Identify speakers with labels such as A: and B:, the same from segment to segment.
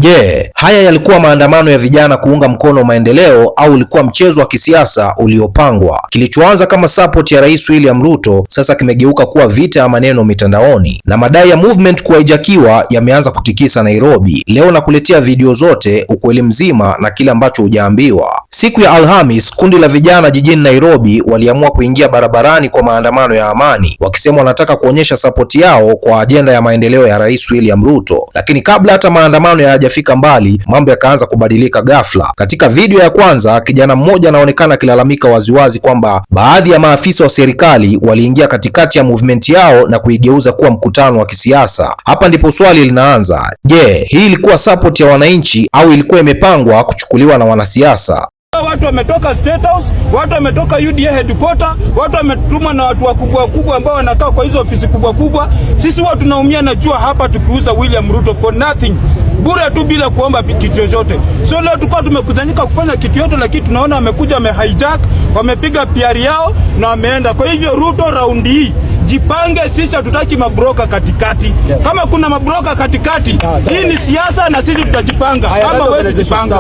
A: Je, haya yalikuwa maandamano ya vijana kuunga mkono maendeleo au ulikuwa mchezo wa kisiasa uliopangwa? Kilichoanza kama support ya Rais William Ruto sasa kimegeuka kuwa vita ya maneno mitandaoni, na madai ya movement kuhaijakiwa yameanza kutikisa Nairobi. Leo nakuletea video zote, ukweli mzima na kile ambacho hujaambiwa. Siku ya Alhamis, kundi la vijana jijini Nairobi waliamua kuingia barabarani kwa maandamano ya amani, wakisema wanataka kuonyesha support yao kwa ajenda ya maendeleo ya Rais William Ruto. Lakini kabla hata maandamano hayajafika mbali, mambo yakaanza kubadilika ghafla. Katika video ya kwanza, kijana mmoja anaonekana akilalamika waziwazi kwamba baadhi ya maafisa wa serikali waliingia katikati ya movement yao na kuigeuza kuwa mkutano wa kisiasa. Hapa ndipo swali linaanza. Je, hii ilikuwa support ya wananchi au ilikuwa imepangwa kuchukuliwa na wanasiasa?
B: Watu wametoka State House, watu wametoka UDA headquarter, watu wametumwa na watu wakubwa ambao wanakaa kwa hizo ofisi kubwa. Sisi watu tunaumia na jua hapa tukiuza William Ruto for nothing. Bure tu bila kuomba kitu chochote. So leo tulikuwa tumekusanyika kufanya kitu yote, lakini tunaona wamekuja hijack, wamepiga PR yao na wameenda. Kwa hivyo Ruto raundi hii jipange, sisi hatutaki mabroka katikati. Kama kuna mabroka katikati, hii ni siasa na sisi tutajipanga. Kama wewe jipanga.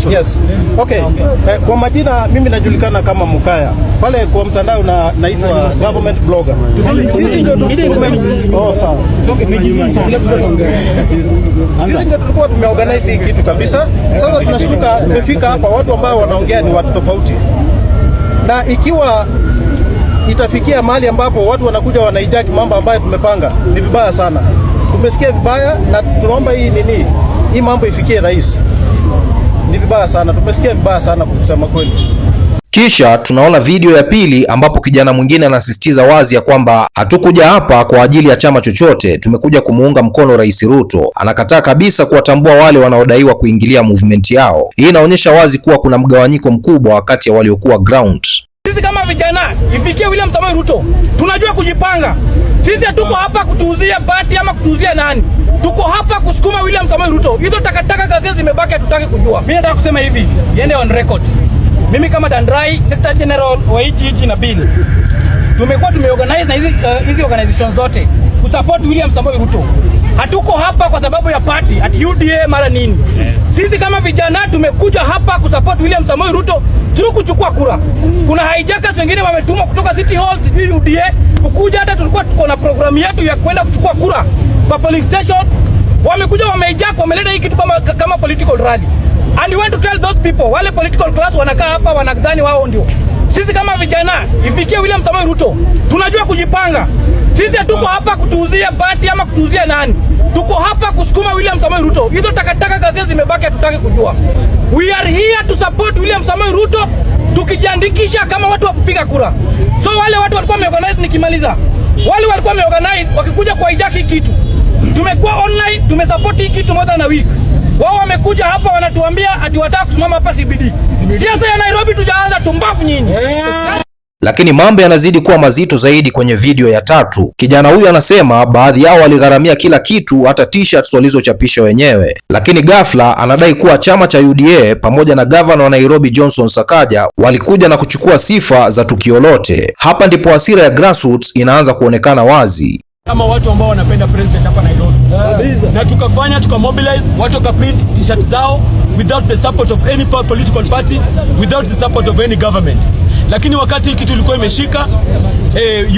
C: Yes. Okay. Kwa majina mimi najulikana kama Mukaya. Pale kwa mtandao naitwa government blogger. Sisi ndio tulikuwa tumeorganize hii kitu kabisa. Sasa tunashtuka tumefika hapa, watu ambao wanaongea ni watu tofauti. Na ikiwa itafikia mahali ambapo watu wanakuja wanaijaki mambo ambayo tumepanga, ni vibaya sana. Tumesikia vibaya na tunaomba hii mambo ifikie rais. Ni vibaya sana, tumesikia vibaya sana kusema kweli.
A: Kisha tunaona video ya pili ambapo kijana mwingine anasisitiza wazi ya kwamba hatukuja hapa kwa ajili ya chama chochote, tumekuja kumuunga mkono Rais Ruto. Anakataa kabisa kuwatambua wale wanaodaiwa kuingilia movement yao. Hii inaonyesha wazi kuwa kuna mgawanyiko mkubwa kati ya waliokuwa ground.
B: Sisi kama vijana, ifikie William Samoei Ruto, tunajua kujipanga. Sisi hatuko hapa kutuuzia party ama kutuuzia nani. Tuko hapa kusukuma William Samoei Ruto. Hizo takataka kazi zimebaki, hatutaki kujua. Mimi nataka kusema hivi, iende on record. Mimi kama Dandrai, Secretary General wa hichi na Bill, tumekuwa tumeorganize na hizi organizations zote kusupport William Samoei Ruto. Hatuko hapa kwa sababu ya party at UDA mara nini. Sisi kama vijana tumekuja hapa kusupport William Samoei Ruto, tuko kuchukua kura. Kuna hijackers wengine wametumwa kutoka City Hall UDA kukuja, hata tulikuwa tuko na program yetu ya kwenda kuchukua kura kwa polling station. Wamekuja wamehijack, wameleta hii kitu kama political rally. And we want to tell those people, wale political class wanakaa hapa wanadhani wao ndio. Sisi kama vijana, ifikie William Samoei Ruto, tunajua kujipanga. Sisi hatuko hapa kutuuzia party ama kutuuzia nani. Tuko hapa kusukuma William Samoei Ruto. Hizo takataka kazi zimebaki, hatutaki kujua. We are here to support William Samoei Ruto, tukijiandikisha kama watu wa kupiga kura. So wale watu walikuwa wameorganize, nikimaliza, wale walikuwa wameorganize wakikuja kwa hijack hii kitu, tumekuwa online, tumesupport hii kitu more than a week. Wao wamekuja hapa wanatuambia ati wataka kusimama hapa CBD. Siasa ya Nairobi tujaanza, tumbafu nyinyi.
A: Lakini mambo yanazidi kuwa mazito zaidi kwenye video ya tatu. Kijana huyu anasema baadhi yao waligharamia kila kitu, hata t-shirts walizochapisha wenyewe. Lakini ghafla anadai kuwa chama cha UDA pamoja na gavana wa Nairobi Johnson Sakaja walikuja na kuchukua sifa za tukio lote. Hapa ndipo hasira ya grassroots inaanza kuonekana wazi.
B: Kama watu ambao wanapenda president hapa Nairobi. Na tukamobilize, watu wakaprint t-shirt zao without the support of any political party, without the support of any government. Lakini wakati kitu ilikuwa imeshika,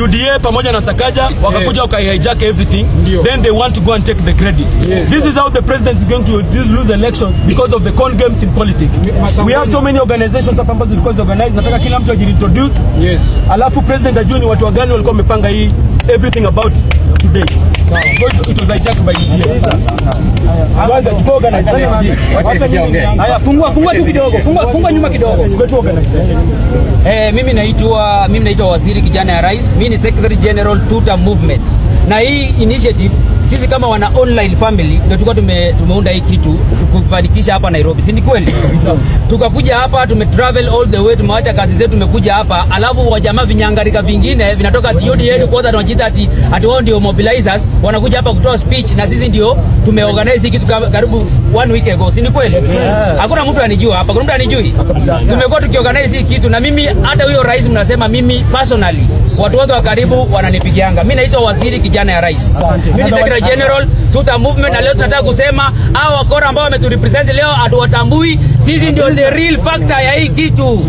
B: UDA pamoja na Sakaja wakakuja wakahijack everything. Then they want to go and take the credit. This is how the president is going to lose elections, because of the con games in politics. We have so many organizations hapa ambazo zilikuwa organized. Nataka kila mtu ajiintroduce. Alafu president ajue ni watu gani walikuwa wamepanga hii everything about today. It was hijacked by UDA. Kwanza tuko organize. Haya, fungua tu kidogo. Fungua nyuma kidogo. Tuko organize.
D: Mimi naitwa Waziri Kijana ya Rais. Mimi ni Secretary General Tuta Movement. Na hii initiative sisi kama wana online family ndio tulikuwa tumeunda hii kitu kufanikisha hapa Nairobi. Si ni kweli? Tukakuja hapa, tumetravel all the way, tumeacha kazi zetu, tumekuja hapa. Alafu wajamaa vinyangarika vingine vinatoka UDA kwa sababu tunajiita ati wao ndio mobilizers, wanakuja hapa kutoa speech na sisi ndio tumeorganize hii kitu karibu 1 week ago. Si ni kweli? Hakuna mtu anijua hapa. Kuna mtu anijui? Tumekuwa tukiorganize hii kitu na mimi hata huyo rais mnasema mimi personally watu wote wa karibu wananipigianga. Mimi naitwa Waziri Kijana ya Rais. Mimi ni Secretary Secretary General Tuta Movement, na leo tunataka kusema hao wakora ambao wameturepresent leo hatuwatambui. Sisi ndio the real factor ya hii kitu.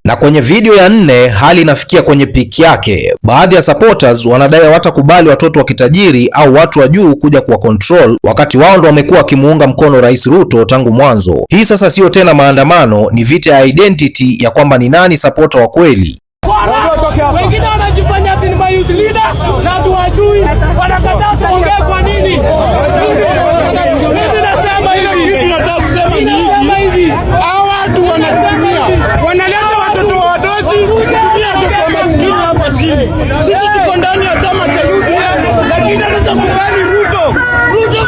A: Na kwenye video ya 4 hali inafikia kwenye peak yake. Baadhi ya supporters wanadai hawatakubali watoto wa kitajiri au watu wa juu kuja kuwa control, wakati wao ndo wamekuwa wakimuunga mkono Rais Ruto tangu mwanzo. Hii sasa sio tena maandamano, ni vita ya identity ya kwamba ni nani supporter wa kweli.
B: Wengine wanajifanya ati ni youth leader na hatuwajui, wanakataa kuongea. Kwa nini? Mimi nasema hivi, tunataka kusema hivi, hawa watu wanaleta watoto wa wadosi kutumia watoto wa maskini hapa chini. Sisi tuko ndani ya chama cha UDA, lakini hatutakubali Ruto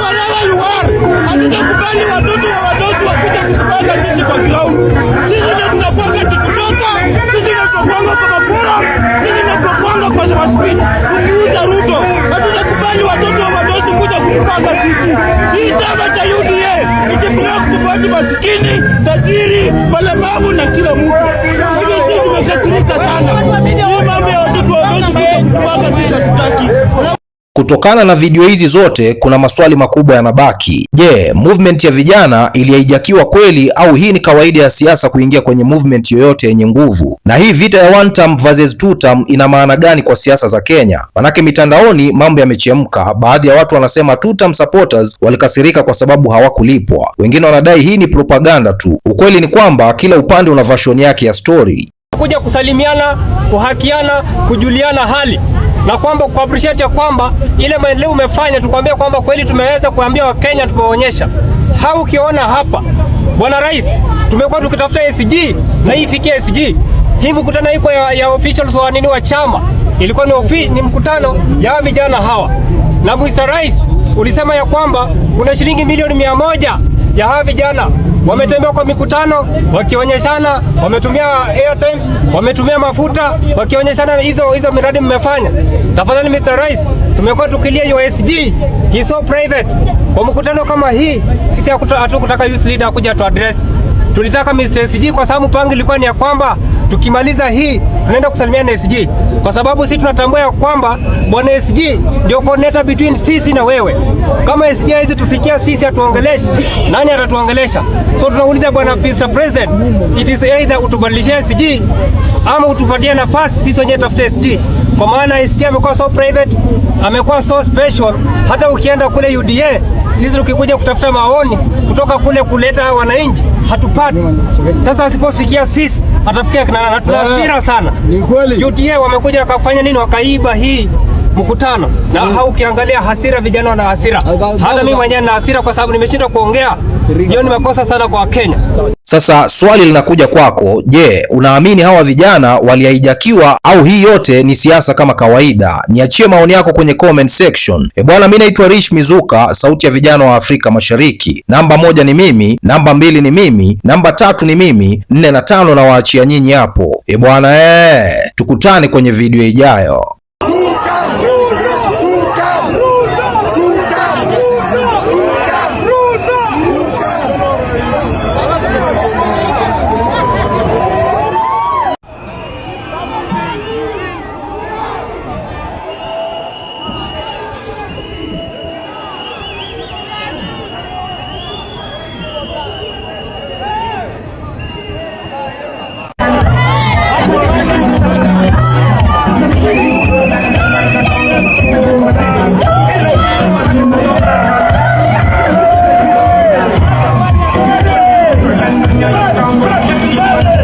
B: wherever you are. Hatutakubali watoto wa wadosi wakuja kutupanga sisi kwa ground. Sisi ndio tunapanga tikitoka, sisi ndio tunapanga kwa mafura, sisi ndio tunapanga kwa street. Ukiuza Ruto, hatutakubali watoto wa wadosi kuja kutupanga sisi. Hii chama cha UDA ikipeleka kutupati maskini, tajiri, walemavu na kila mtu. Hivyo sisi tumekasirika sana. Hii mambo ya watoto wa wadosi kuja kutupanga sisi hatutaki.
A: Kutokana na video hizi zote kuna maswali makubwa yanabaki. Je, movement ya vijana ilihijakiwa kweli au hii ni kawaida ya siasa kuingia kwenye movement yoyote yenye nguvu? Na hii vita ya one term versus two term ina maana gani kwa siasa za Kenya? Manake mitandaoni mambo yamechemka. Baadhi ya watu wanasema two term supporters walikasirika kwa sababu hawakulipwa. Wengine wanadai hii ni propaganda tu. Ukweli ni kwamba kila upande una version yake ya story.
E: Kuja kusalimiana, kuhakiana, kujuliana hali na kwamba ku appreciate ya kwamba ile maendeleo umefanya, tukwambia kwamba kweli tumeweza kuambia Wakenya, tumeonyesha. Hau ukiona hapa Bwana Rais, tumekuwa tukitafuta SG na hii ifikie SG. Hii mkutano iko ya officials wa nini wa chama. Ilikuwa ni mkutano ya vijana hawa. Na Mr. Rais ulisema ya kwamba kuna shilingi milioni 100 ya hawa vijana wametembea kwa mikutano wakionyeshana, wametumia airtime, wametumia mafuta wakionyeshana hizo miradi mmefanya. Tafadhali Mr. Rais, tumekuwa tukilia USG, he so private. Kwa mkutano kama hii sisi hatukutaka youth leader kuja tu address. Tulitaka Mr. SG kwa sababu pango ilikuwa ni ya kwamba tukimaliza hii tunaenda kusalimia na SG, kwa sababu sisi tunatambua ya kwamba Bwana SG ndio coordinator between sisi na wewe. Kama SG hizi tufikia sisi atuongeleshe, nani atatuongelesha? So tunauliza Bwana Mr. President, it is either utubadilishie SG ama utupatie nafasi sisi wenyewe tafute SG, kwa maana SG amekuwa so private, amekuwa so special. Hata ukienda kule UDA, sisi tukikuja kutafuta maoni kutoka kule kuleta wananchi hatupati. Sasa asipofikia sisi atafikia na tuna hasira sana. Ni kweli UDA wamekuja wakafanya nini? Wakaiba hii mkutano. Na ukiangalia hasira, vijana wana hasira. Hata mimi mwenyewe na hasira kwa sababu nimeshindwa kuongea. Hiyo ni makosa sana kwa Kenya.
A: Sasa swali linakuja kwako, je, unaamini hawa vijana walihijakiwa au hii yote ni siasa kama kawaida? Niachie maoni yako kwenye comment section. Bwana, mimi naitwa Rich Mizuka, sauti ya vijana wa Afrika Mashariki. Namba 1 ni mimi, namba 2 ni mimi, namba 3 ni mimi, 4 na 5 na waachia nyinyi hapo. Bwana, tukutane kwenye video ijayo.
B: Vamos!